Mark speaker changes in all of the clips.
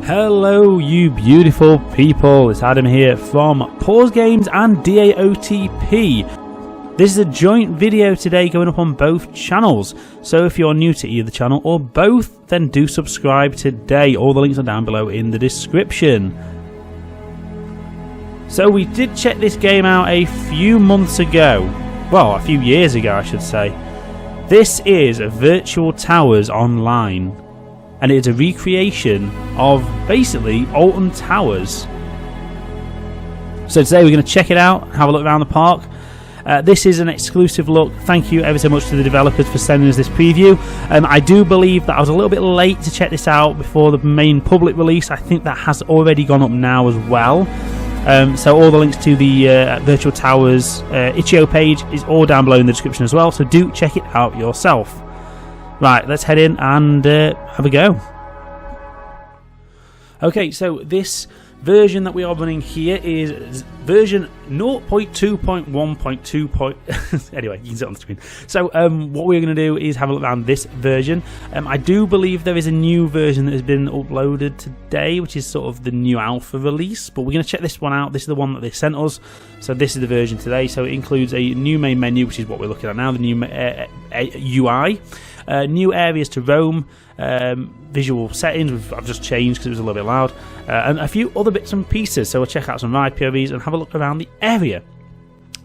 Speaker 1: Hello you beautiful people, it's Adam here from Pause Games and DAOTP. This is a joint video today going up on both channels, so if you're new to either channel or both, then do subscribe today. All the links are down below in the description. So we did check this game out a few months ago, well a few years ago I should say. This is Virtual Towers Online. And it's a recreation of basically Alton Towers. So today we're going to check it out, have a look around the park. This is an exclusive look. Thank you ever so much to the developers for sending us this preview. I do believe that I was a little bit late to check this out before the main public release. I think that has already gone up now as well. So all the links to the Virtual Towers itch.io page is all down below in the description as well. So do check it out yourself. Right, let's head in and have a go. Okay, so this version that we are running here is version 0.2.1.2. Anyway, you can see it on the screen. So what we're going to do is have a look around this version. I do believe there is a new version that has been uploaded today, which is sort of the new alpha release. But we're going to check this one out. This is the one that they sent us. So this is the version today. So it includes a new main menu, which is what we're looking at now, the new UI. New areas to roam, visual settings I've just changed because it was a little bit loud, and a few other bits and pieces. So we'll check out some ride POVs and have a look around the area.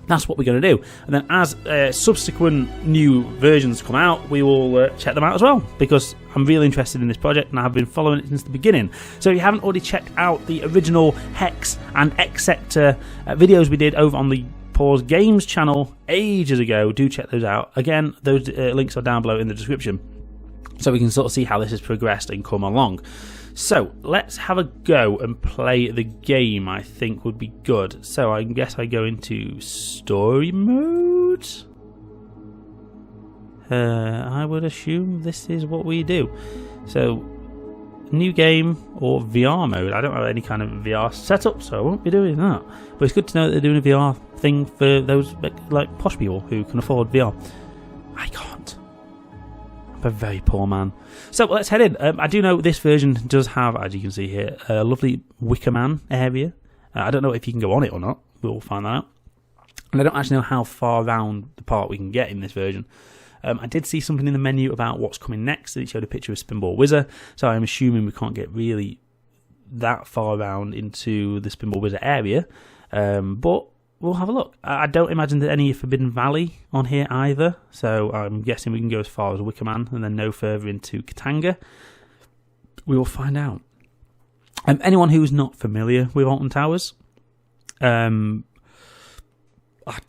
Speaker 1: That's what we're going to do, and then as subsequent new versions come out, we will check them out as well, because I'm really interested in this project and I've been following it since the beginning. So if you haven't already checked out the original Hex and X Sector videos we did over on the Pause Games channel ages ago, do check those out. Again, those links are down below in the description, so we can sort of see how this has progressed and come along. So let's have a go and play the game. I think would be good. So I guess I go into story mode. I would assume this is what we do. So new game or VR mode. I don't have any kind of VR setup, so I won't be doing that. But it's good to know that they're doing a VR thing for those like posh people who can afford VR. I can't. I'm a very poor man. So let's head in. I do know this version does have, as you can see here, a lovely Wicker Man area. I don't know if you can go on it or not. We'll find that out. And I don't actually know how far around the park we can get in this version. I did see something in the menu about what's coming next. It showed a picture of Spinball Wizard, so I'm assuming we can't get really that far around into the Spinball Wizard area, but we'll have a look. I don't imagine there's any Forbidden Valley on here either, so I'm guessing we can go as far as Wicker Man and then no further into Katanga. We will find out. Anyone who's not familiar with Alton Towers, I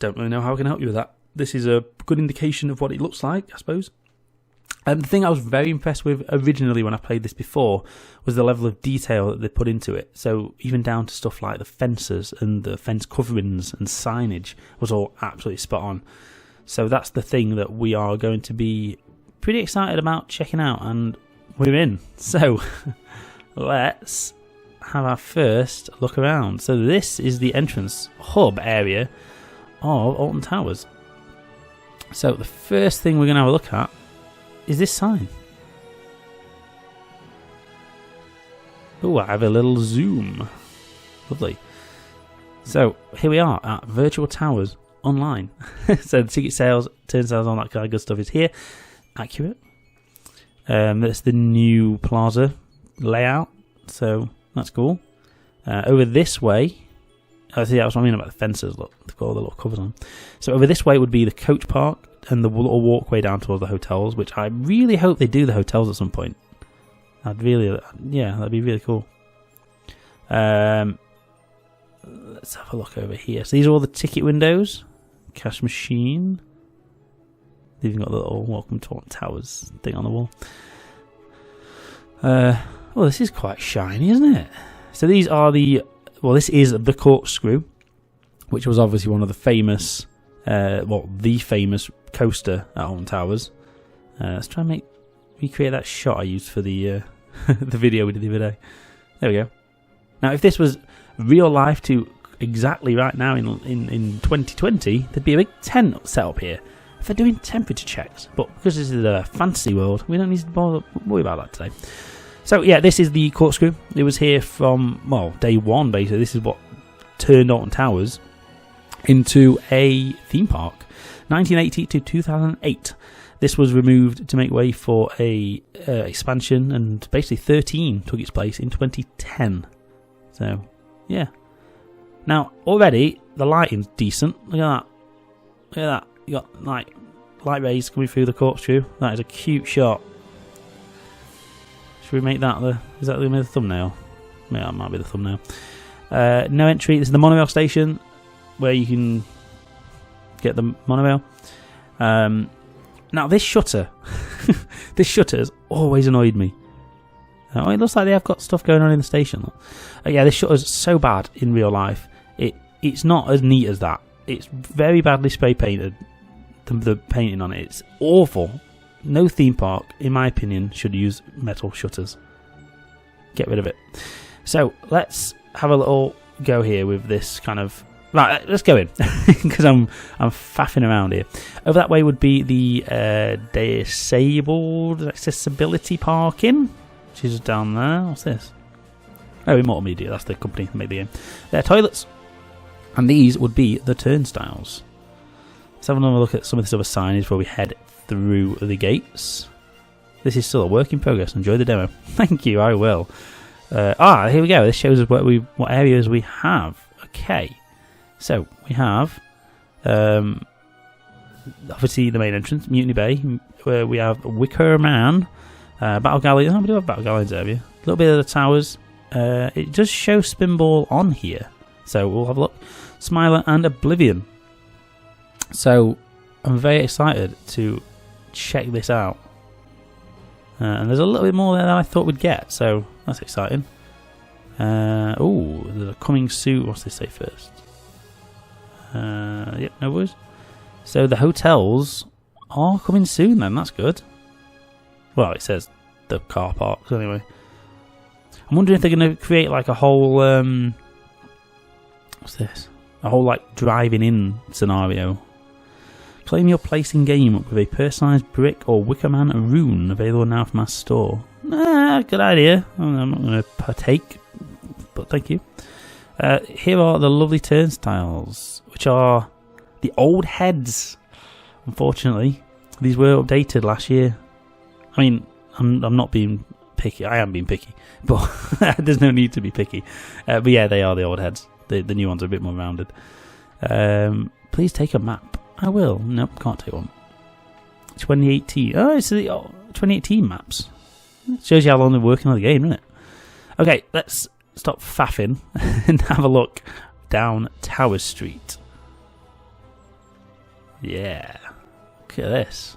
Speaker 1: don't really know how I can help you with that. This is a good indication of what it looks like, I suppose. And the thing I was very impressed with originally when I played this before was the level of detail that they put into it. So even down to stuff like the fences and the fence coverings and signage was all absolutely spot on. So that's the thing that we are going to be pretty excited about checking out, and we're in. So let's have our first look around. So this is the entrance hub area of Alton Towers. So the first thing we're going to have a look at is this sign. Oh, I have a little zoom. Lovely. So here we are at Virtual Towers Online. So the ticket sales, turn sales, all that kind of good stuff is here. Accurate. That's the new plaza layout. So that's cool. Over this way, oh, see, that's what I mean about the fences. Look, they've got all the little covers on. So over this way would be the coach park and the little walkway down towards the hotels, which I really hope they do the hotels at some point. That'd be really cool. Let's have a look over here. So these are all the ticket windows, cash machine. They've even got the little Welcome to Alton Towers thing on the wall. Well, this is quite shiny, isn't it? So these are this is the corkscrew, which was obviously one of the famous, the famous coaster at Alton Towers. Let's try and recreate that shot I used for the the video we did the other day. There we go. Now, if this was real life to exactly right now in 2020, there'd be a big tent set up here for doing temperature checks. But because this is a fantasy world, we don't need to worry about that today. So yeah, this is the corkscrew. It was here from, well, day one basically. This is what turned Alton Towers into a theme park. 1980 to 2008. This was removed to make way for a expansion, and basically 13 took its place in 2010. So yeah. Now already the lighting's decent. Look at that. Look at that. You got like light rays coming through the corkscrew. That is a cute shot. Should we make that the? Is that the thumbnail? Yeah, that might be the thumbnail. No entry. This is the monorail station where you can get the monorail. Now this shutter, this shutter has always annoyed me. Oh, it looks like they have got stuff going on in the station. Yeah, this shutter is so bad in real life. It's not as neat as that. It's very badly spray painted. The painting on it's awful. No theme park, in my opinion, should use metal shutters. Get rid of it. So let's have a little go here with this kind of. Right, let's go in because I'm faffing around here. Over that way would be the disabled accessibility parking, which is down there. What's this? Oh, Immortal Media. That's the company that made the game. They're toilets, and these would be the turnstiles. Let's have another look at some of this other signage before we head through the gates. This is still a work in progress. Enjoy the demo. Thank you. I will. Here we go. This shows us what areas we have. Okay. So, we have, obviously, the main entrance, Mutiny Bay, where we have Wicker Man, Battle Galleons. Oh, we do have Battle Galleons area. A little bit of the towers. It does show Spinball on here. So, we'll have a look. Smiler and Oblivion. So, I'm very excited to check this out. And there's a little bit more there than I thought we'd get. So, that's exciting. There's a coming soon. What's this say first? Yep, no worries. So the hotels are coming soon then, that's good. Well, it says the car parks anyway. I'm wondering if they're going to create like a whole, what's this? A whole like driving in scenario. Claim your place in game with a personalised brick or Wickerman rune available now from our store. Good idea. I'm not going to partake, but thank you. Here are the lovely turnstiles, which are the old heads. Unfortunately, these were updated last year. I mean, I'm not being picky. I am being picky, but there's no need to be picky. But yeah, they are the old heads. The new ones are a bit more rounded. Please take a map. I will. Nope, can't take one. 2018. Oh, it's the 2018 maps. Shows you how long they're working on the game, doesn't it? Okay, let's stop faffing and have a look down Tower Street. Yeah. Look at this.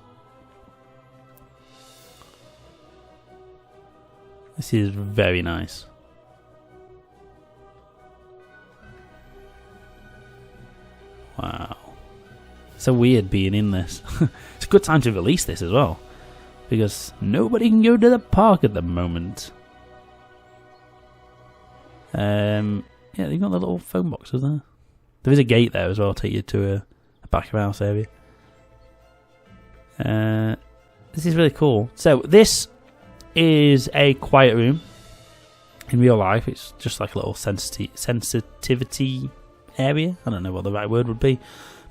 Speaker 1: This is very nice. Wow. So weird being in this. It's a good time to release this as well, because nobody can go to the park at the moment. Yeah, they've got the little phone boxes there. There is a gate there as well, take you to a back of house area. This is really cool. So this is a quiet room. In real life, it's just like a little sensitivity area. I don't know what the right word would be,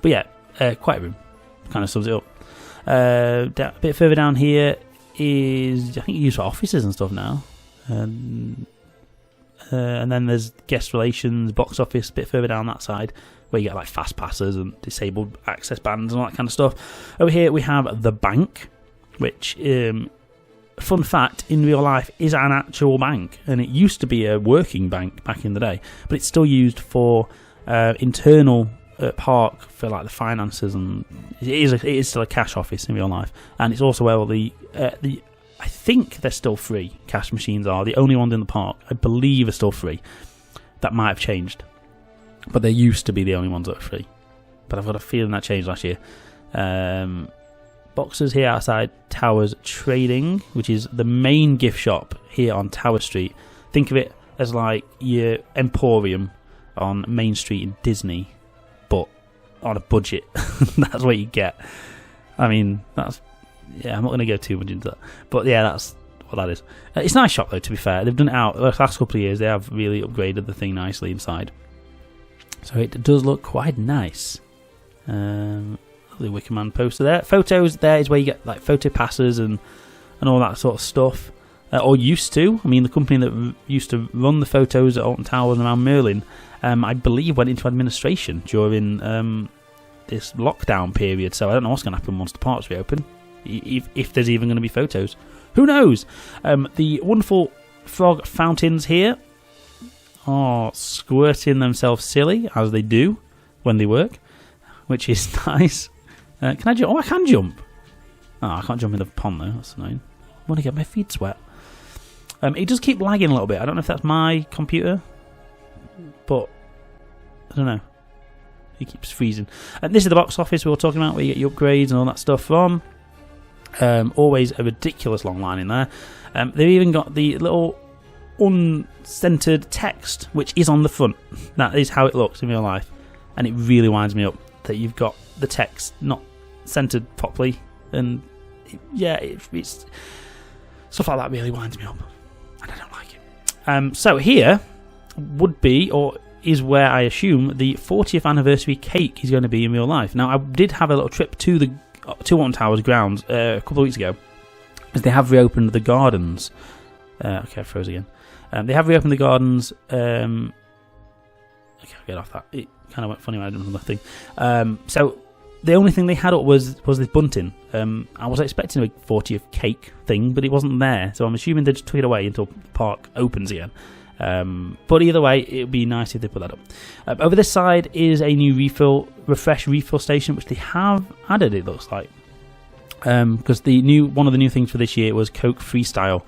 Speaker 1: but yeah, quiet room kind of sums it up. A bit further down here is, I think, used for offices and stuff now. And then there's guest relations, box office, a bit further down that side, where you get like fast passes and disabled access bands and all that kind of stuff. Over here we have the bank, which, fun fact, in real life is an actual bank, and it used to be a working bank back in the day, but it's still used for internal park for like the finances, and it is still a cash office in real life, and it's also where all the I think they're still free. Cash machines are the only ones in the park. I believe are still free. That might have changed, but they used to be the only ones that are free. But I've got a feeling that changed last year. Boxes here outside Towers Trading, which is the main gift shop here on Tower Street. Think of it as like your Emporium on Main Street in Disney, but on a budget. That's what you get. I mean, that's... Yeah, I'm not going to go too much into that. But yeah, that's what that is. It's a nice shop though, to be fair. They've done it out the last couple of years. They have really upgraded the thing nicely inside. So it does look quite nice. The Wickerman poster there. Photos there is where you get like photo passes and all that sort of stuff. Or used to. I mean, the company that used to run the photos at Alton Towers and around Merlin, I believe went into administration during this lockdown period. So I don't know what's going to happen once the parks reopen. If there's even going to be photos. Who knows? The wonderful frog fountains here are squirting themselves silly, as they do when they work, which is nice. Can I jump? Oh, I can jump. Oh, I can't jump in the pond though. That's annoying. I want to get my feet wet. It does keep lagging a little bit. I don't know if that's my computer, but I don't know. It keeps freezing. And this is the box office we were talking about, where you get your upgrades and all that stuff from. Always a ridiculous long line in there. They've even got the little uncentered text, which is on the front. That is how it looks in real life, and it really winds me up that you've got the text not centered properly, and it's stuff like that really winds me up, and I don't like it. So here would be, or is where I assume the 40th anniversary cake is going to be in real life. Now, I did have a little trip to Alton Towers grounds a couple of weeks ago, as they have reopened the gardens. Okay, I froze again. They have reopened the gardens. Okay, I'll get off that. It kind of went funny when I did another thing. So the only thing they had up was this bunting. I was expecting a 40th cake thing, but it wasn't there. So I'm assuming they just took it away until the park opens again. But either way, it would be nice if they put that up. Over this side is a new refresh refill station, which they have added, it looks like. Because one of the new things for this year was Coke Freestyle,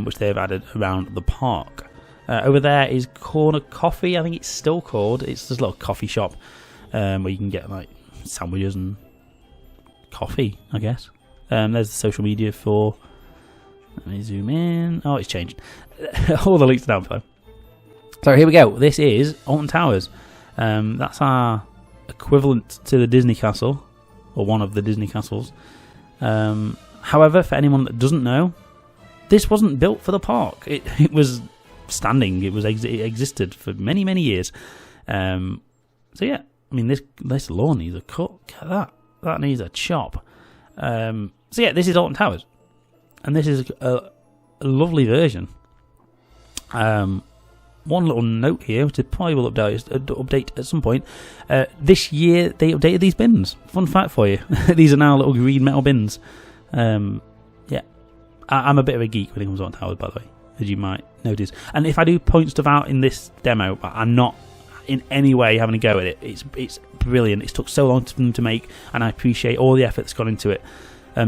Speaker 1: which they've added around the park. Over there is Corner Coffee, I think it's still called. It's this little coffee shop where you can get like sandwiches and coffee, I guess. There's the social media for... Let me zoom in. Oh, it's changed. All the links are down below. So here we go. This is Alton Towers. That's our equivalent to the Disney Castle, or one of the Disney castles. However, for anyone that doesn't know, this wasn't built for the park. It was standing. It existed for many, many years. So yeah, I mean, this lawn needs a cut. Look at that. That needs a chop. So yeah, this is Alton Towers. And this is a lovely version. One little note here, which probably will update at some point. This year they updated these bins. Fun fact for you: these are now little green metal bins. Yeah, I'm a bit of a geek when it comes on towers, by the way, as you might notice. And if I do point stuff out in this demo, I'm not in any way having a go at it. It's brilliant. It's took so long for them to make, and I appreciate all the effort that's gone into it.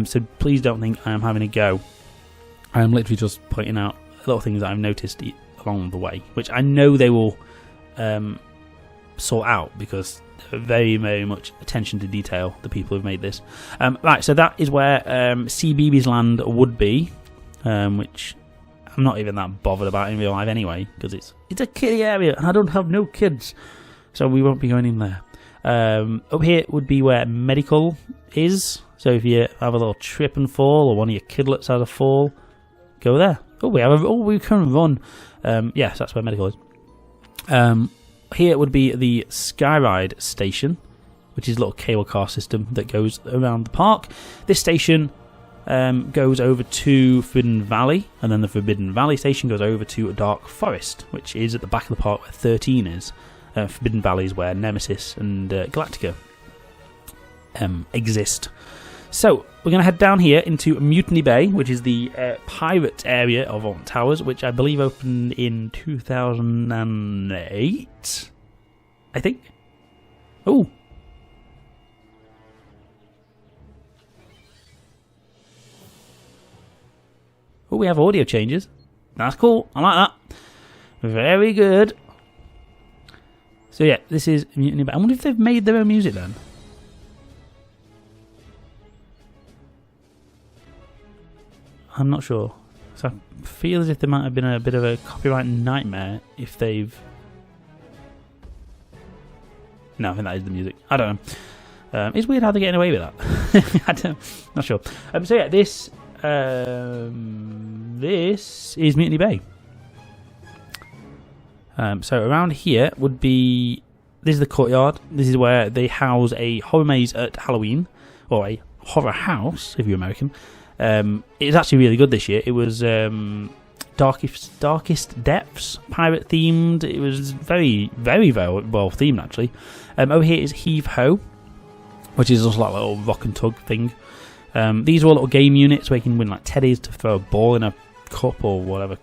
Speaker 1: So please don't think I am having a go. I am literally just pointing out little things that I've noticed along the way, which I know they will sort out, because they're very, very much attention to detail, the people who've made this. Right, so that is where CBeebies Land would be, which I'm not even that bothered about in real life anyway, because it's a kiddie area, and I don't have no kids, so we won't be going in there. Up here would be where medical is. So if you have a little trip and fall, or one of your kidlets has a fall, go there. We can run. Yes, that's where medical is. Here would be the Skyride station, which is a little cable car system that goes around the park. This station goes over to Forbidden Valley, and then the Forbidden Valley station goes over to Dark Forest, which is at the back of the park where 13 is. Forbidden Valley is where Nemesis and Galactica exist. So we're going to head down here into Mutiny Bay, which is the pirate area of Alton Towers, which I believe opened in 2008, I think. Oh, we have audio changes. That's cool. I like that. Very good. So yeah, this is Mutiny Bay. I wonder if they've made their own music then. I'm not sure. So I feel as if there might have been a bit of a copyright nightmare if they've... No, I think that is the music. I don't know. It's weird how they're getting away with that. Not sure. So yeah, this this is Mutiny Bay. So around here would be... This is the courtyard. This is where they house a horror maze at Halloween. Or a horror house, if you're American. It's actually really good this year. It was Darkest Depths, pirate themed. It was very, very, very well themed, actually. Over here is Heave Ho, which is also like a little rock and tug thing. These are all little game units where you can win like teddies to throw a ball in a cup or whatever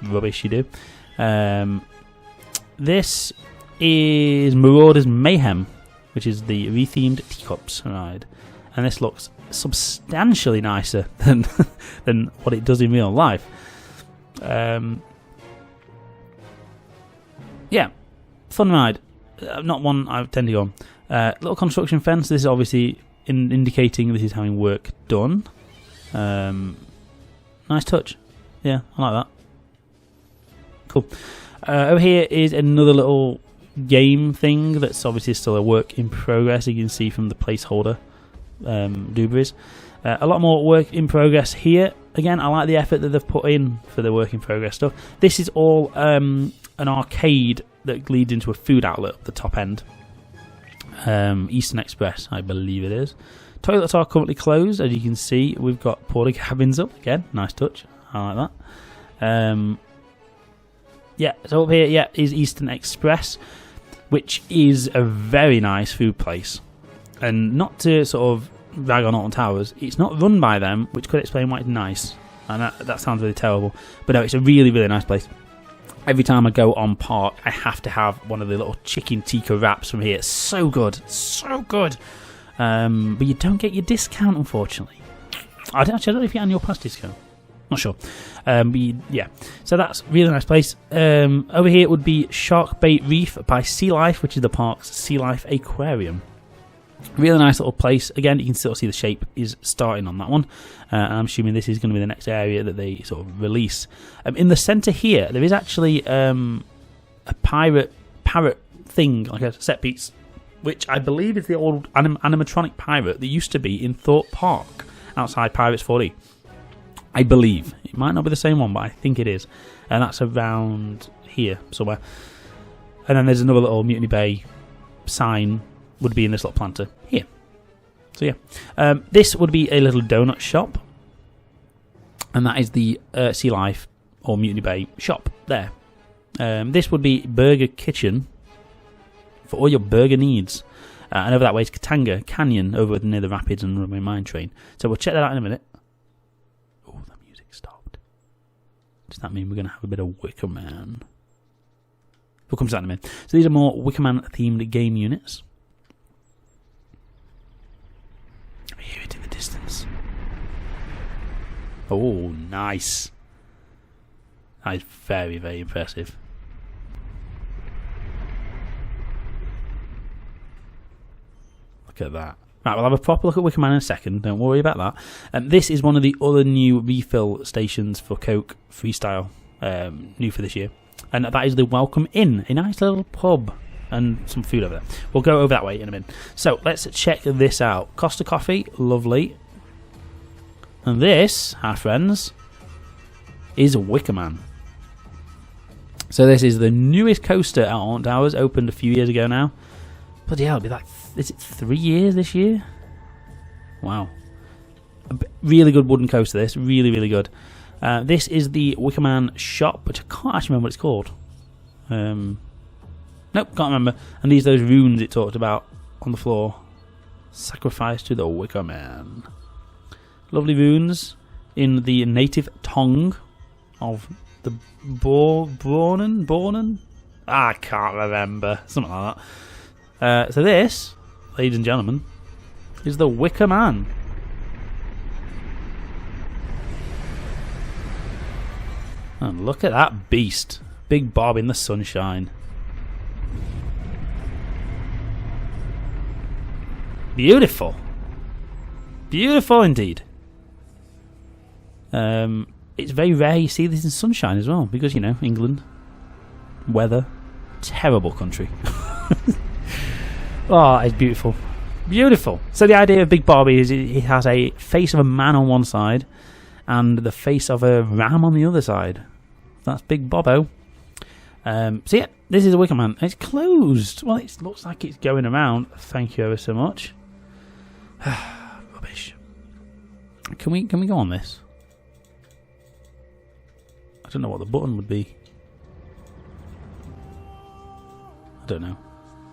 Speaker 1: rubbish you do. This is Marauder's Mayhem, which is the rethemed teacups ride. And this looks substantially nicer than what it does in real life. Yeah, fun ride. Not one I tend to go on. Little construction fence. This is obviously indicating this is having work done. Nice touch. Yeah, I like that. Cool. Over here is another little game thing that's obviously still a work in progress. You can see from the placeholder doobies. A lot more work in progress here. Again, I like the effort that they've put in for the work in progress stuff. This is all an arcade that leads into a food outlet at the top end. Eastern Express, I believe it is. Toilets are currently closed, as you can see. We've got porta cabins up again. Nice touch. I like that. Yeah, so up here, is Eastern Express, which is a very nice food place. And not to sort of rag on Alton Towers, it's not run by them, which could explain why it's nice. And that sounds really terrible. But no, it's a really, really nice place. Every time I go on park, I have to have one of the little chicken tikka wraps from here. It's so good. So good. But you don't get your discount, unfortunately. I don't know if you get annual pass discount. Not sure. Yeah. So that's a really nice place. Over here would be Shark Bait Reef by Sea Life, which is the park's Sea Life Aquarium. Really nice little place. Again, you can still see the shape is starting on that one. And I'm assuming this is going to be the next area that they sort of release. In the centre here, there is actually a parrot thing, like a set piece, which I believe is the old animatronic pirate that used to be in Thorpe Park outside Pirates 4D. I believe. It might not be the same one, but I think it is. And that's around here somewhere. And then there's another little Mutiny Bay sign would be in this little planter here. So yeah. This would be a little donut shop. And that is the Sea Life or Mutiny Bay shop there. This would be Burger Kitchen for all your burger needs. And over that way is Katanga Canyon over near the Rapids and Runway Mine Train. So we'll check that out in a minute. Oh, the music stopped. Does that mean we're going to have a bit of Wicker Man? We'll come to that in a minute. So these are more Wicker Man themed game units. I hear it in the distance. Oh, nice. That is very, very impressive. Look at that. Right, we'll have a proper look at Wicker Man in a second. Don't worry about that. This is one of the other new refill stations for Coke Freestyle, new for this year. And that is the Welcome Inn, a nice little pub and some food over there. We'll go over that way in a minute. So let's check this out. Costa Coffee, lovely. And this, our friends, is Wicker Man. So this is the newest coaster at Alton Towers, opened a few years ago now. Bloody hell, it'll be like, is it 3 years this year? Wow. A really good wooden coaster, this. Really, really good. This is the Wicker Man shop, which I can't actually remember what it's called. Nope, can't remember. And these are those runes it talked about on the floor. Sacrifice to the Wicker Man. Lovely runes in the native tongue of the Bornen? I can't remember. Something like that. So this, ladies and gentlemen, is the Wicker Man. And look at that beast. Big Bob in the sunshine. Beautiful. Beautiful indeed. It's very rare you see this in sunshine as well, because, you know, England, weather, terrible country. Oh, it's beautiful. Beautiful. So the idea of Big Bob is he has a face of a man on one side, and the face of a ram on the other side. That's Big Bobo. So yeah, this is a Wicker Man. It's closed. Well, it looks like it's going around. Thank you ever so much. Rubbish. Can we go on this? I don't know what the button would be. I don't know.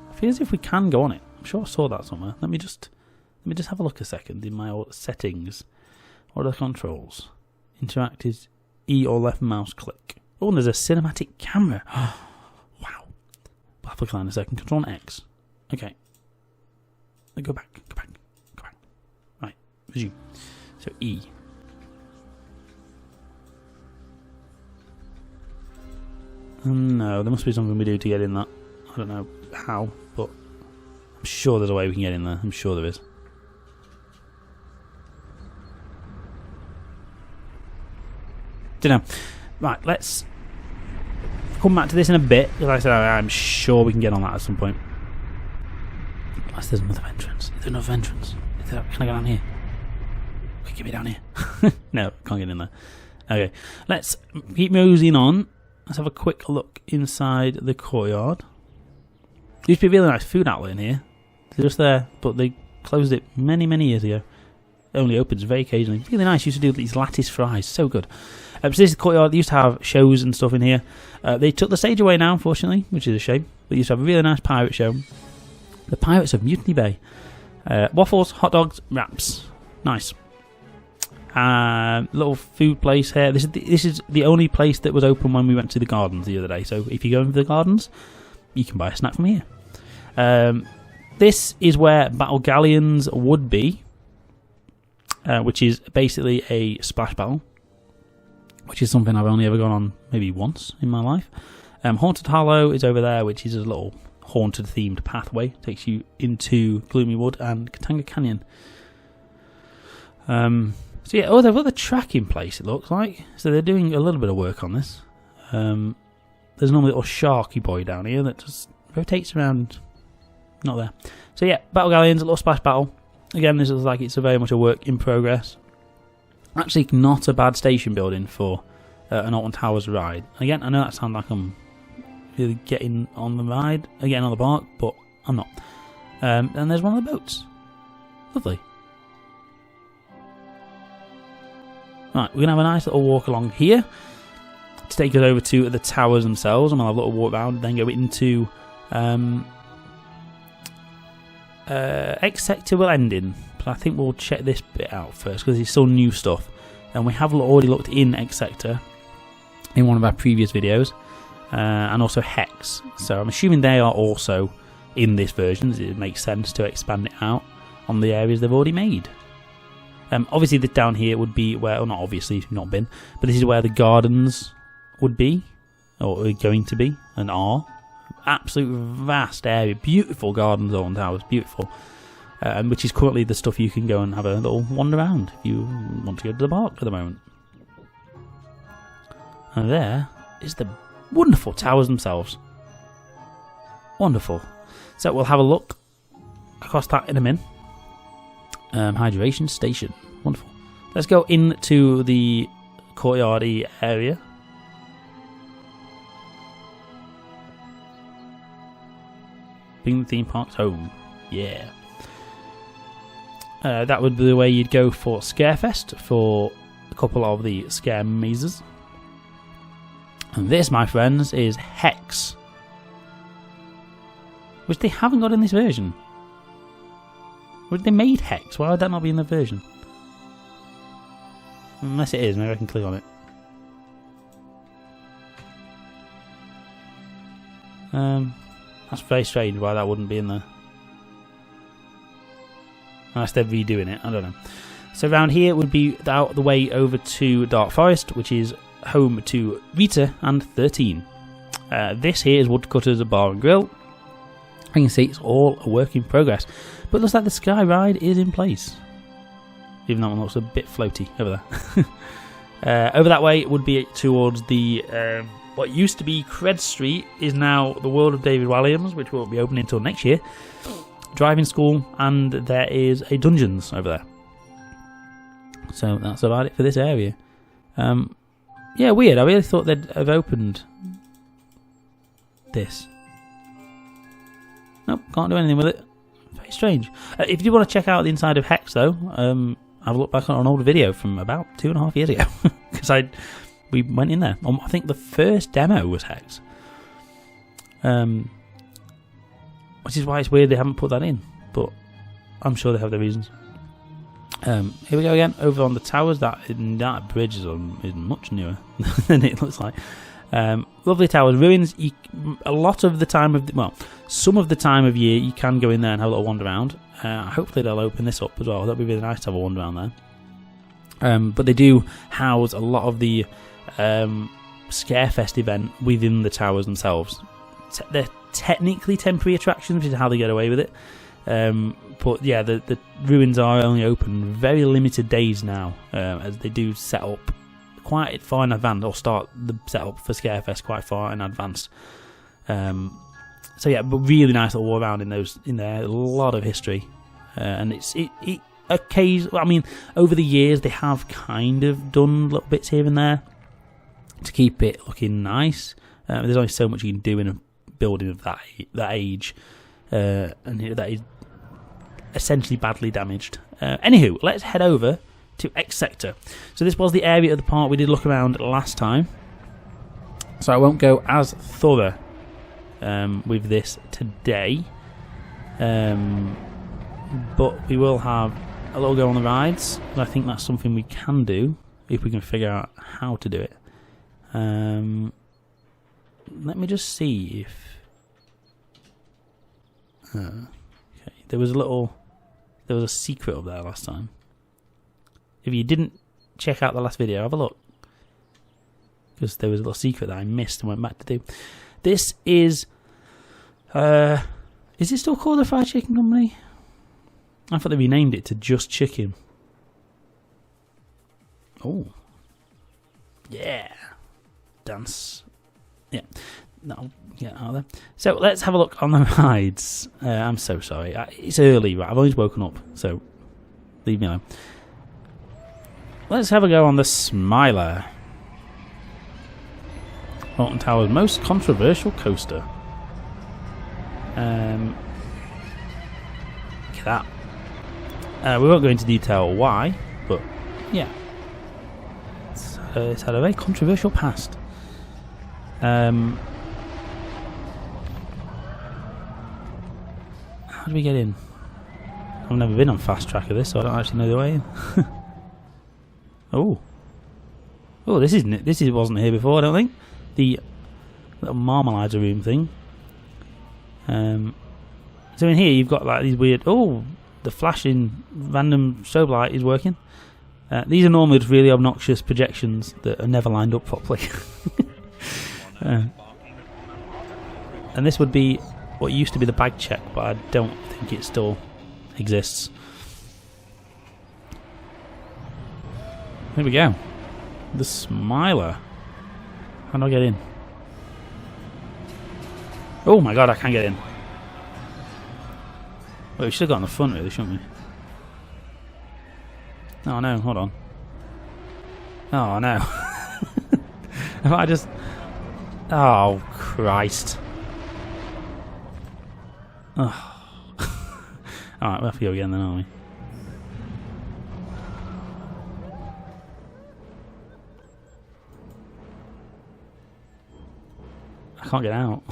Speaker 1: I feel as if we can go on it. I'm sure I saw that somewhere. Let me just have a look a second in my settings. What are the controls? Interact is E or left mouse click. Oh, and there's a cinematic camera. Wow. I'll have a look at that in a second. Control and X. Okay. Go back. Right. Resume. So E. No, there must be something we do to get in that. I don't know how, but I'm sure there's a way we can get in there. I'm sure there is. Don't know. Right, let's come back to this in a bit. As I said, I'm sure we can get on that at some point. Unless there's another entrance. Is there another entrance? Can I go down here? Okay, get me down here. No, can't get in there. Okay, let's keep moseying on. Let's have a quick look inside the courtyard. There used to be a really nice food outlet in here. They're just there, but they closed it many, many years ago. It only opens very occasionally. Really nice. Used to do these lattice fries. So good. So this is the courtyard. They used to have shows and stuff in here. They took the stage away now, unfortunately, which is a shame. They used to have a really nice pirate show. The Pirates of Mutiny Bay. Waffles, hot dogs, wraps. Nice. Little food place here. This is the only place that was open when we went to the gardens the other day. So if you go into the gardens, you can buy a snack from here. This is where battle galleons would be, which is basically a splash battle, which is something I've only ever gone on maybe once in my life. Haunted Hollow is over there, which is a little haunted themed pathway. Takes you into Gloomy Wood and Katanga Canyon. So yeah, they've got the track in place, it looks like. So they're doing a little bit of work on this. There's normally a little sharky boy down here that just rotates around. Not there. So yeah, Battle Galleons, a little splash battle. Again, this looks like it's very much a work in progress. Actually, not a bad station building for an Alton Towers ride. Again, I know that sounds like I'm really getting on the ride, getting on the bark, but I'm not. And there's one of the boats. Lovely. Right, we're going to have a nice little walk along here to take us over to the towers themselves, and we'll have a little walk around, then go into X Sector will end in, but I think we'll check this bit out first because it's still new stuff, and we have already looked in X Sector in one of our previous videos, and also Hex, so I'm assuming they are also in this version. It makes sense to expand it out on the areas they've already made. Obviously this down here would be where, well, not obviously, if you've not been, but this is where the gardens would be, or are going to be, and are. Absolute vast area, beautiful gardens on towers, beautiful. Which is currently the stuff you can go and have a little wander around if you want to go to the park at the moment. And there is the wonderful towers themselves. Wonderful. So we'll have a look across that in a minute. Hydration station. Wonderful. Let's go into the courtyardy area. Bring the theme parks home. Yeah. That would be the way you'd go for Scarefest for a couple of the Scare mazes. And this, my friends, is Hex, which they haven't got in this version. They made Hex. Why would that not be in the version? Unless it is, maybe I can click on it. That's very strange why that wouldn't be in there. Unless they're redoing it, I don't know. So around here would be out the way over to Dark Forest, which is home to Rita and 13. This here is Woodcutter's Bar and Grill. You can see it's all a work in progress. But it looks like the Sky Ride is in place. Even that one looks a bit floaty over there. Over that way would be towards the what used to be Cred Street is now the World of David Walliams, which won't be open until next year. Driving school, and there is a Dungeons over there. So that's about it for this area. Yeah, weird. I really thought they'd have opened this. Nope, can't do anything with it. Very strange. If you want to check out the inside of Hex, though, have a look back on an older video from about 2.5 years ago. Because we went in there. I think the first demo was Hex. Which is why it's weird they haven't put that in. But I'm sure they have their reasons. Here we go again, over on the towers. That bridge is much newer than it looks like. Lovely towers, ruins. A lot of the time of some of the time of year you can go in there and have a little wander around. Hopefully they'll open this up as well. That'd be really nice to have a wander around there. But they do house a lot of the Scarefest event within the towers themselves. They're technically temporary attractions, which is how they get away with it. But yeah, the ruins are only open very limited days now, as they do set up quite far in advance, or start the setup for Scarefest quite far in advance. So yeah, but really nice little walk around in there. A lot of history, and it occasionally. I mean, over the years they have kind of done little bits here and there to keep it looking nice. There's only so much you can do in a building of that age, and that is essentially badly damaged. Anywho, let's head over to X Sector. So this was the area of the park we did look around last time, so I won't go as thorough with this today, but we will have a little go on the rides, and I think that's something we can do if we can figure out how to do it. Let me just see if okay, there was a secret up there last time. If you didn't check out the last video, have a look, because there was a little secret that I missed and went back to do. This is it still called the Fried Chicken Company? I thought they renamed it to Just Chicken. Oh, yeah, dance. Yeah, no, get out of there. So let's have a look on the rides. I'm so sorry. It's early, right? I've only woken up, so leave me alone. Let's have a go on the Smiler. Alton Tower's most controversial coaster. Look at that. We won't go into detail why, but yeah. It's had a very controversial past. How do we get in? I've never been on fast track of this, so I don't actually know the way in. Oh, this wasn't here before, I don't think. The little marmalizer room thing. So in here you've got like these weird. Oh, the flashing random strobe light is working. These are normally just really obnoxious projections that are never lined up properly. And this would be what used to be the bag check, but I don't think it still exists. Here we go. The Smiler. How do I get in? Oh my god, I can't get in. Well, we should have got on the front really, shouldn't we? Oh no, hold on. Oh no. If I just... Oh, Christ. Oh. Alright, we'll have to go again then, aren't we? I can't get out.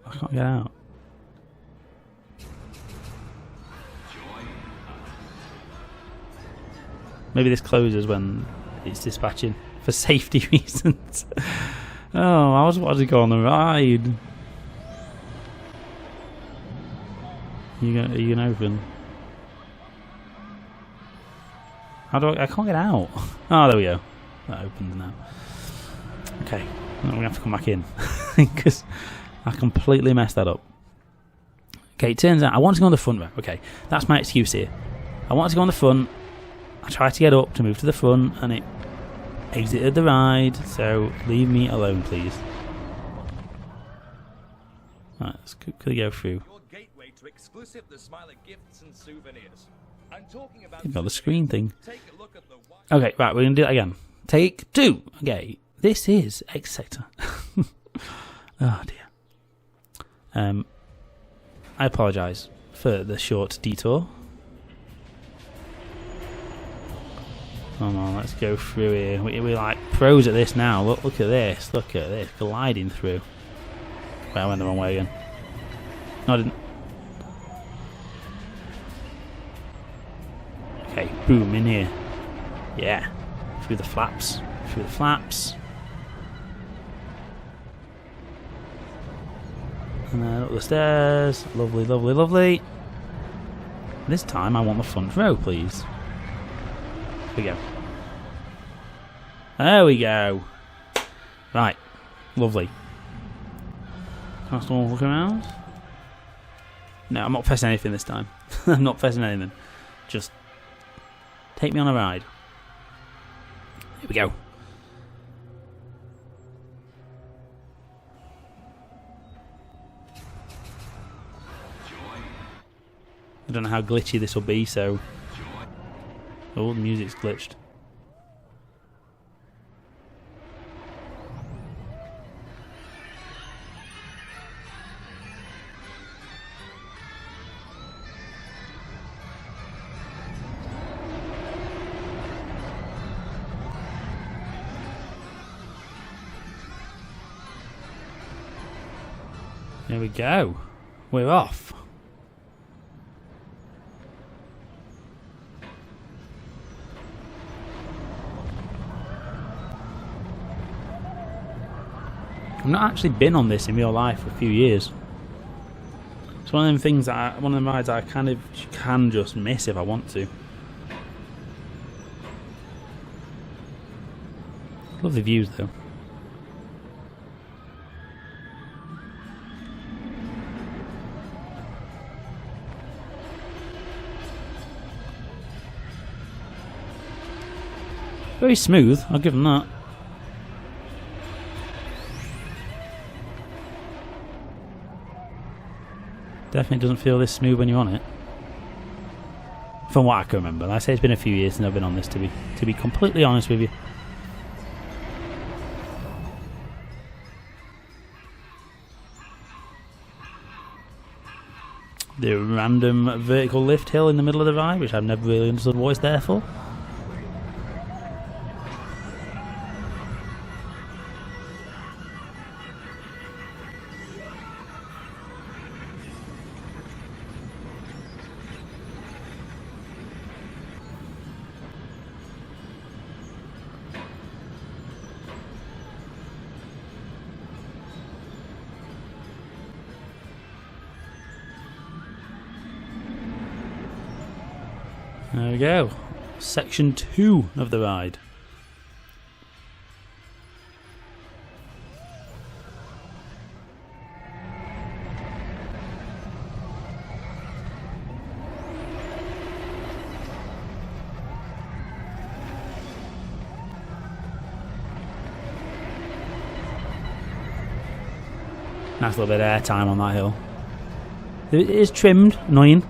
Speaker 1: I can't get out. Maybe this closes when it's dispatching for safety reasons. Oh, I was wanting to go on the ride. Are you gonna open? How do I can't get out. Oh, there we go. That opens now. Okay, we're gonna have to come back in because I completely messed that up. Okay, it turns out I want to go on the front. Okay, that's my excuse here. I want to go on the front. I tried to get up to move to the front and it exited the ride, so leave me alone, please. Right, let's quickly go through.
Speaker 2: Your gateway to to exclusive the Smiler gifts and souvenirs. I'm talking about
Speaker 1: Got the screen thing.
Speaker 2: Take a look at the
Speaker 1: Okay, right, we're going to do it again. Take 2. Okay, this is X Sector. Oh dear. I apologise for the short detour. Come on, let's go through here. We're like pros at this now. Look at this. Look at this. Gliding through. Wait, I went the wrong way again. No, I didn't. Okay, boom, in here. Yeah. Through the flaps. Through the flaps. And then up the stairs. Lovely, lovely, lovely. This time I want the front row, please. Here we go. There we go. Right. Lovely. Can I still look around? No, I'm not pressing anything this time. I'm not pressing anything. Just take me on a ride. Here we go. I don't know how glitchy this will be, so... Oh, the music's glitched. There we go. We're off. I've not actually been on this in real life for a few years. It's one of them things that one of the rides I kind of can just miss if I want to. Lovely views though. Very smooth, I'll give them that. Definitely doesn't feel this smooth when you're on it. From what I can remember. Like I say, it's been a few years since I've been on this, to be completely honest with you. The random vertical lift hill in the middle of the ride, which I've never really understood what it's there for. There we go. Section 2 of the ride. Nice little bit of airtime on that hill. It is trimmed, annoying,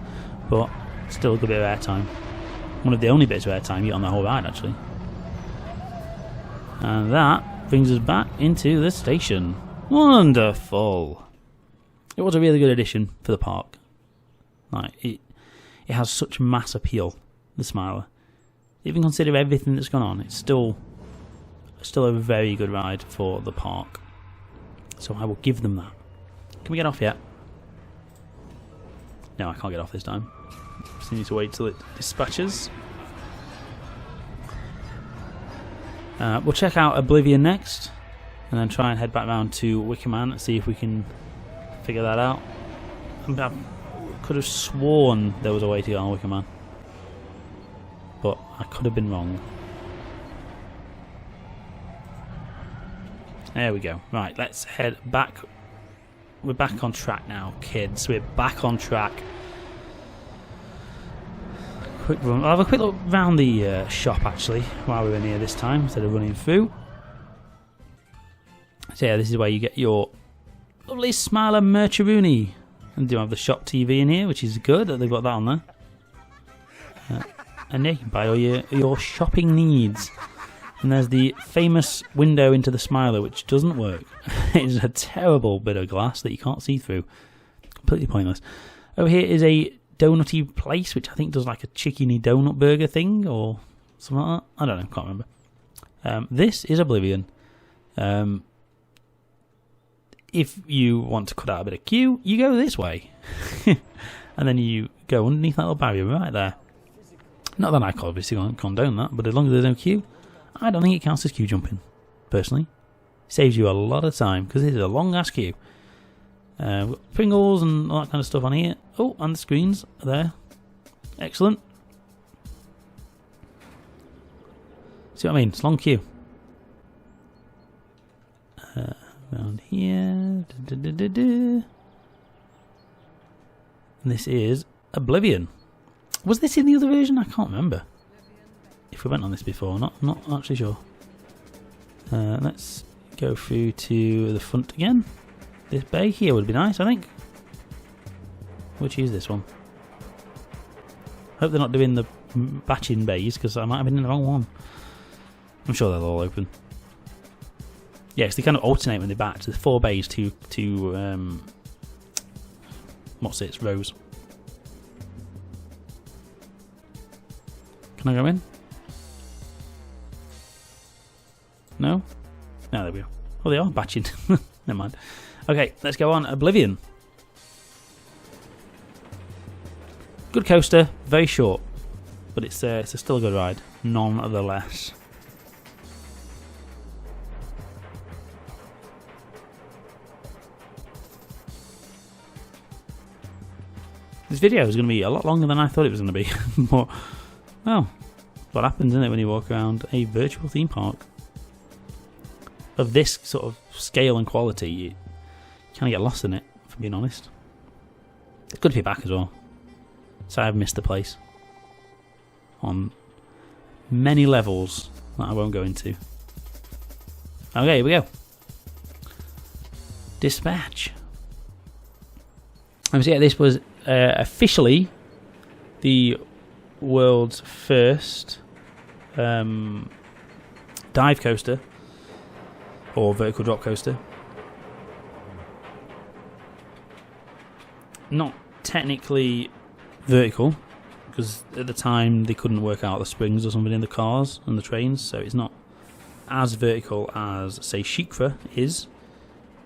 Speaker 1: but still a good bit of airtime. One of the only bits of airtime you get on the whole ride, actually. And that brings us back into the station. Wonderful. It was a really good addition for the park. Like it has such mass appeal, the Smiler. Even consider everything that's gone on, it's still a very good ride for the park. So I will give them that. Can we get off yet? No, I can't get off this time. Just need to wait till it dispatches. We'll check out Oblivion next, and then try and head back round to Wickerman and see if we can figure that out. I could have sworn there was a way to get on Wickerman, but I could have been wrong. There we go. Right, let's head back. We're back on track now, kids. We're back on track. Quick run. I'll have a quick look round the shop actually while we're in here this time instead of running through. So yeah, this is where you get your lovely Smiler Mercharoonie. And do have the shop TV in here, which is good that they've got that on there. And yeah, you can buy all your shopping needs. And there's the famous window into the Smiler, which doesn't work. It's a terrible bit of glass that you can't see through. Completely pointless. Over here is a donutty place, which I think does like a chickeny donut burger thing, or something like that. I don't know, can't remember. This is Oblivion. If you want to cut out a bit of queue, you go this way. And then you go underneath that little barrier right there. Not that I obviously can't condone that, but as long as there's no queue, I don't think it counts as queue jumping, personally. Saves you a lot of time, because it is a long-ass queue. We've got Pringles and all that kind of stuff on here. Oh, and the screens are there. Excellent. See what I mean? It's a long queue. Around here. And this is Oblivion. Was this in the other version? I can't remember if we went on this before. Not actually sure. Let's go through to the front again. This bay here would be nice, I think. We'll choose this one. Hope they're not doing the batching bays, because I might have been in the wrong one. I'm sure they'll all open. Yes, they kind of alternate when they batch. There's 4 bays to what's it? It's rows. Can I go in? No? No, there we go. Oh, they are batching. Never mind. Okay, let's go on. Oblivion. Good coaster, very short, but it's still a good ride, nonetheless. This video is going to be a lot longer than I thought it was going to be, but well, what happens, isn't it, when you walk around a virtual theme park of this sort of scale and quality? You kind of get lost in it, if I'm being honest. It's good to be back as well. So I've missed the place on many levels that I won't go into. Okay, here we go. Dispatch. So yeah, this was officially the world's first dive coaster, or vertical drop coaster. Not technically vertical, because at the time they couldn't work out the springs or something in the cars and the trains, so it's not as vertical as, say, Shikra is,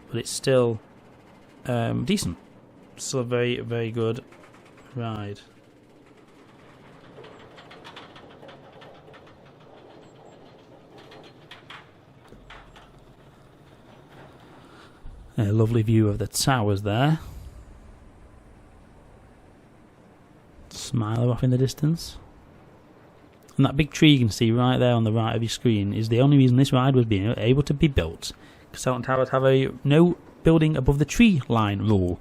Speaker 1: but it's still decent. Still a very, very good ride. A lovely view of the towers there. Smiler off in the distance. And that big tree you can see right there on the right of your screen is the only reason this ride was being able to be built. Because Alton Towers have a no building above the tree line rule.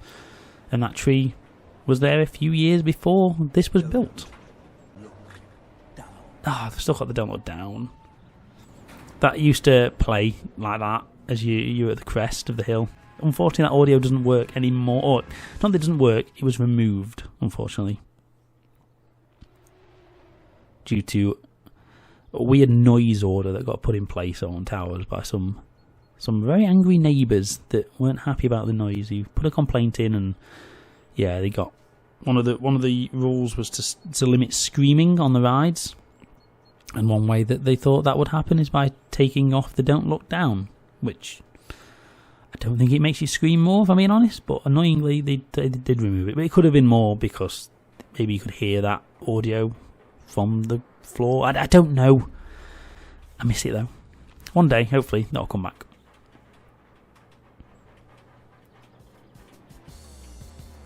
Speaker 1: And that tree was there a few years before this was built. Ah, they've still got the don't look down. That used to play like that as you were at the crest of the hill. Unfortunately, that audio doesn't work anymore. Or, not that it doesn't work, it was removed, unfortunately. Due to a weird noise order that got put in place on towers by some very angry neighbours that weren't happy about the noise. You put a complaint in, and yeah, they got one of the rules was to limit screaming on the rides. And one way that they thought that would happen is by taking off the don't look down, which I don't think it makes you scream more, if I'm being honest, but annoyingly they did remove it. But it could have been more, because maybe you could hear that audio from the floor. I don't know. I miss it though. One day, hopefully, that'll come back.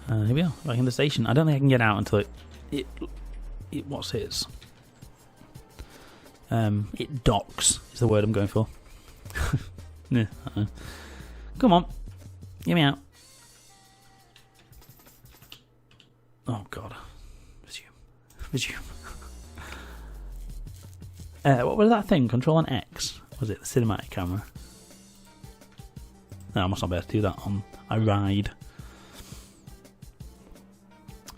Speaker 1: Here we are, back in the station. I don't think I can get out until it what's it? It docks is the word I'm going for. Yeah, come on, get me out. Oh god, resume. What was that thing? Control and X? Was it the cinematic camera? No, I must not be able to do that on a ride.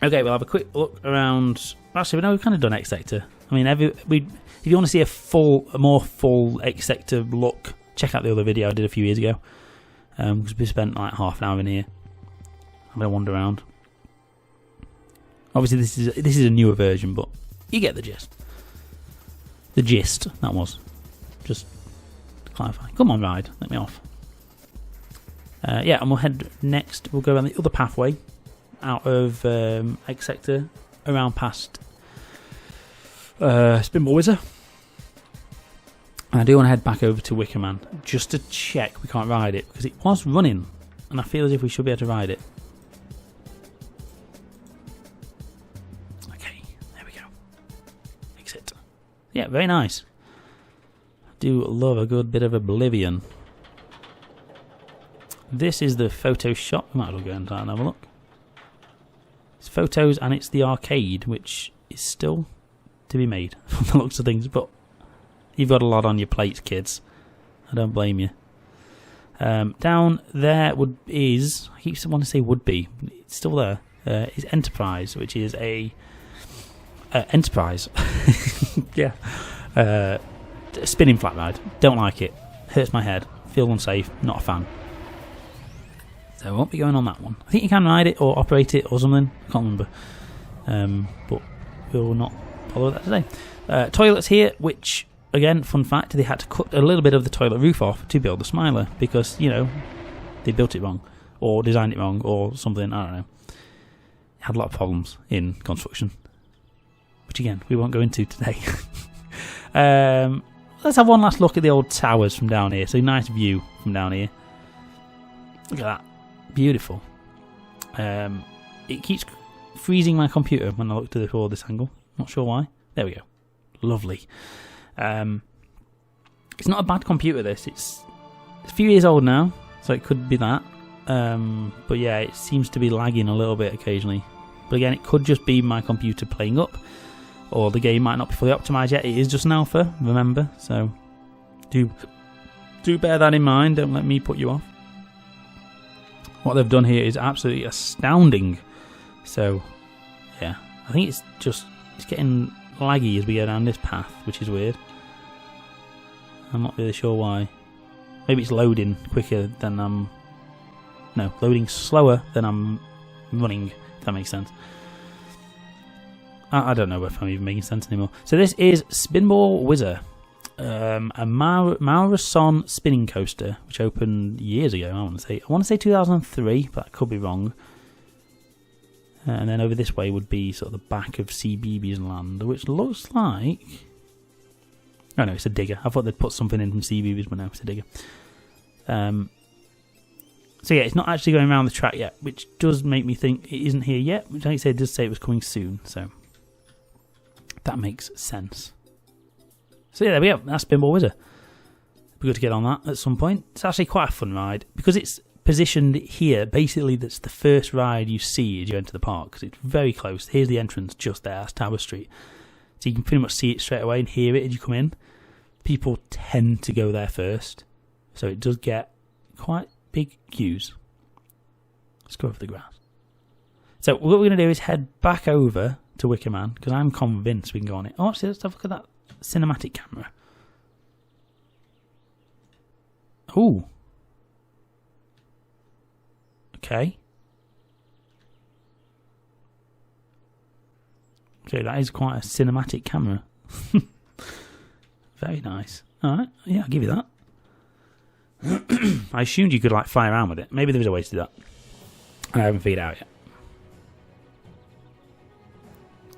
Speaker 1: Okay, we'll have a quick look around. Actually, we've kind of done X Sector. I mean, if you want to see a more full X Sector look, check out the other video I did a few years ago. Because we spent like half an hour in here having a wander around. Obviously, this is a newer version, but you get the gist. The gist, that was. Just to clarify. Come on, ride. Let me off. Yeah, and we'll head next. We'll go around the other pathway out of X Sector, around past Spinball Wizard. And I do want to head back over to Wicker Man just to check we can't ride it, because it was running, and I feel as if we should be able to ride it. Okay, there we go. Exit. Yeah, very nice. I do love a good bit of Oblivion. This is the photo shop. We might as well go and have a look. It's photos and it's the arcade, which is still to be made from the looks of things, but you've got a lot on your plates, kids. I don't blame you. Down there is, I keep wanting to say would be, it's still there, is Enterprise, which is a Enterprise. Yeah. Spinning flat ride. Don't like it. Hurts my head. Feel unsafe. Not a fan. So I won't be going on that one. I think you can ride it or operate it or something. I can't remember. But we'll not follow that today. Toilets here, which, again, fun fact, they had to cut a little bit of the toilet roof off to build the Smiler because, you know, they built it wrong or designed it wrong or something. I don't know. It had a lot of problems in construction, which, again, we won't go into today. Let's have one last look at the old towers from down here. So, nice view from down here. Look at that. Beautiful. It keeps freezing my computer when I look to this angle. Not sure why. There we go. Lovely. It's not a bad computer, this. It's a few years old now, so it could be that. But yeah, it seems to be lagging a little bit occasionally. But again, it could just be my computer playing up, or the game might not be fully optimised yet. It is just an alpha, remember, so do bear that in mind. Don't let me put you off. What they've done here is absolutely astounding. So, yeah, I think it's getting laggy as we go down this path, which is weird. I'm not really sure why. Maybe it's loading quicker than loading slower than I'm running, if that makes sense. I don't know if I'm even making sense anymore. So this is Spinball Wizard. A Marathon spinning coaster, which opened years ago. I want to say 2003, but I could be wrong. And then over this way would be sort of the back of CBeebies Land, which looks like... Oh no, it's a digger. I thought they'd put something in from CBeebies, but no, it's a digger. So yeah, it's not actually going around the track yet, which does make me think it isn't here yet. Which, like I said, does say it was coming soon, so that makes sense. So yeah, there we go. That's Spinball Wizard. It'd be good to get on that at some point. It's actually quite a fun ride because it's positioned here. Basically, that's the first ride you see as you enter the park because it's very close. Here's the entrance just there. That's Tower Street. So you can pretty much see it straight away and hear it as you come in. People tend to go there first, so it does get quite big queues. Let's go over the grass. So what we're going to do is head back over to Wicker Man because I'm convinced we can go on it. Oh, actually, let's have a look at that cinematic camera. Ooh. Okay. Okay, that is quite a cinematic camera. Very nice. Alright, yeah, I'll give you that. I assumed you could like fly around with it. Maybe there was a way to do that. I haven't figured it out yet.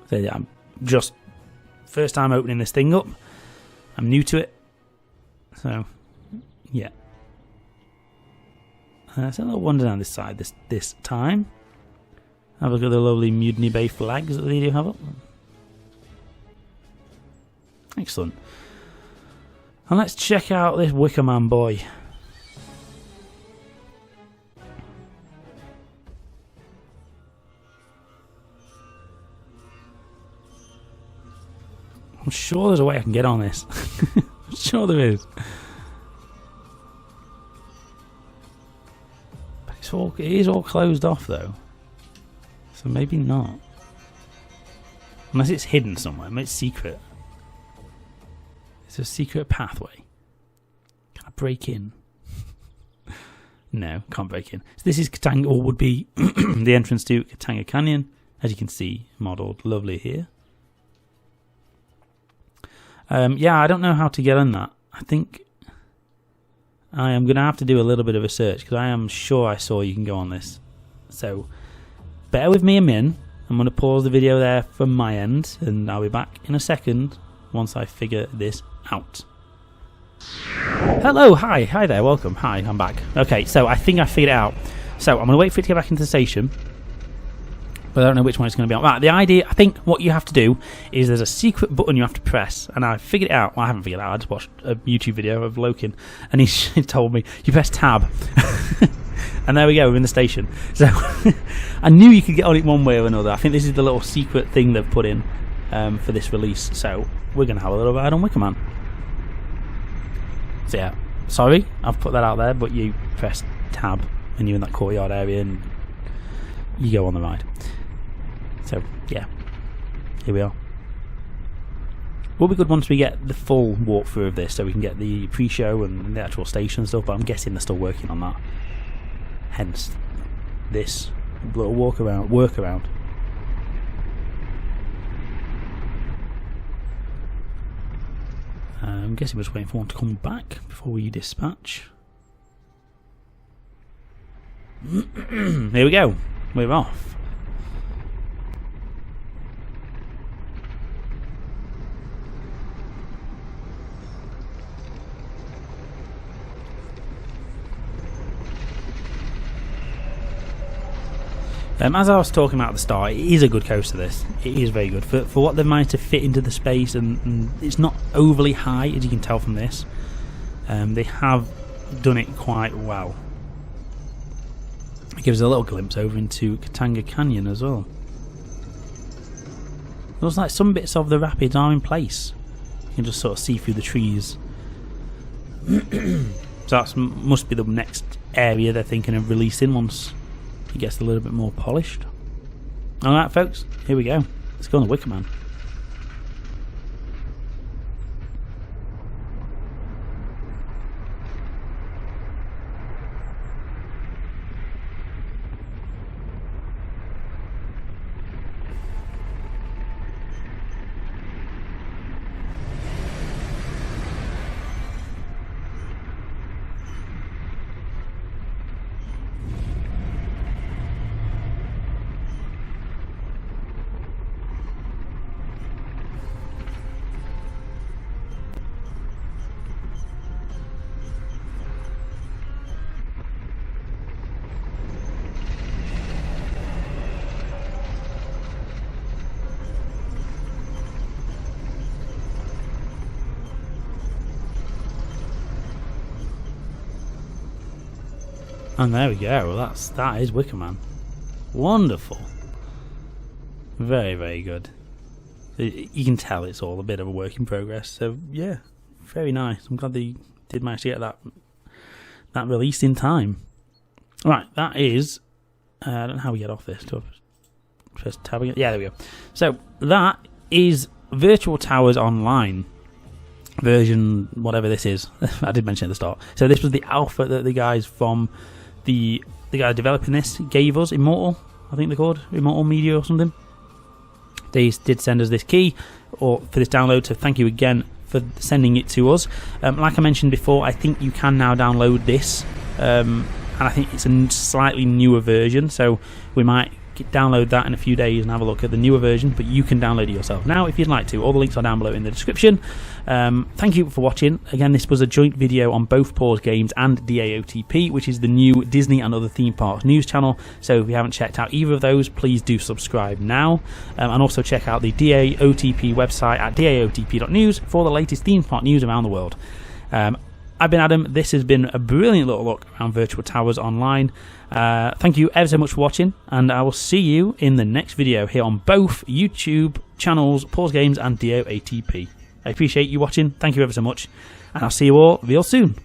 Speaker 1: So yeah, I'm just first time opening this thing up. I'm new to it. So, yeah. So a little wander down this side this time. Have a look at the lovely Mutiny Bay flags that they do have up. Excellent. And let's check out this Wicker Man boy. I'm sure there's a way I can get on this. I'm sure there is. But it is all closed off though. So maybe not. Unless it's hidden somewhere. Maybe it's secret. It's a secret pathway. Can I break in? No, can't break in. So this is Katanga, or would be the entrance to Katanga Canyon. As you can see, modelled lovely here. Yeah, I don't know how to get on that. I think I am going to have to do a little bit of a search, because I am sure I saw you can go on this. So, bear with me a minute. I'm going to pause the video there from my end, and I'll be back in a second once I figure this out. Hello, hi there, welcome. Hi, I'm back. Okay, so I think I figured it out. So, I'm going to wait for it to get back into the station. But I don't know which one it's going to be on. Right, the idea, I think what you have to do is there's a secret button you have to press, and I figured it out. Well, I haven't figured it out. I just watched a YouTube video of Lokin, and he told me, you press tab. And there we go, we're in the station. So, I knew you could get on it one way or another. I think this is the little secret thing they've put in for this release. So, we're going to have a little ride on Wicker Man. So yeah, sorry, I've put that out there, but you press tab, and you're in that courtyard area, and you go on the ride. So, yeah, here we are. Will be good once we get the full walkthrough of this, so we can get the pre-show and the actual station and stuff, but I'm guessing they're still working on that. Hence, this little workaround. I'm guessing we're just waiting for one to come back before we dispatch. Here we go, we're off. As I was talking about at the start, it is a good coaster, this. It is very good. For what they've managed to fit into the space, and it's not overly high, as you can tell from this. They have done it quite well. It gives a little glimpse over into Katanga Canyon as well. It looks like some bits of the rapids are in place. You can just sort of see through the trees. So that must be the next area they're thinking of releasing once it gets a little bit more polished. Alright folks, here we go. Let's go on the Wicker Man. And there we go. Well, that is Wicker Man. Wonderful. Very, very good. You can tell it's all a bit of a work in progress. So yeah, very nice. I'm glad they did manage to get that released in time. Right, that is. I don't know how we get off this. Do I press tab again? Yeah, there we go. So that is Virtual Towers Online version, whatever this is. I did mention at the start. So this was the alpha that the guys from the guy developing this gave us. Immortal, I think they're called Immortal Media or something. They did send us this key for this download, so thank you again for sending it to us. Like I mentioned before, I think you can now download this, and I think it's a slightly newer version, so we might download that in a few days and have a look at the newer version, but you can download it yourself now if you'd like to. All the links are down below in the description. Thank you for watching. Again, this was a joint video on both Pause Games and DAOTP, which is the new Disney and other theme parks news channel. So if you haven't checked out either of those, please do subscribe now, and also check out the DAOTP website at daotp.news for the latest theme park news around the world. I've been Adam. This has been a brilliant little look around Virtual Towers Online. Thank you ever so much for watching, and I will see you in the next video here on both YouTube channels, Pause Games and DAOTP. I appreciate you watching. Thank you ever so much, and I'll see you all real soon.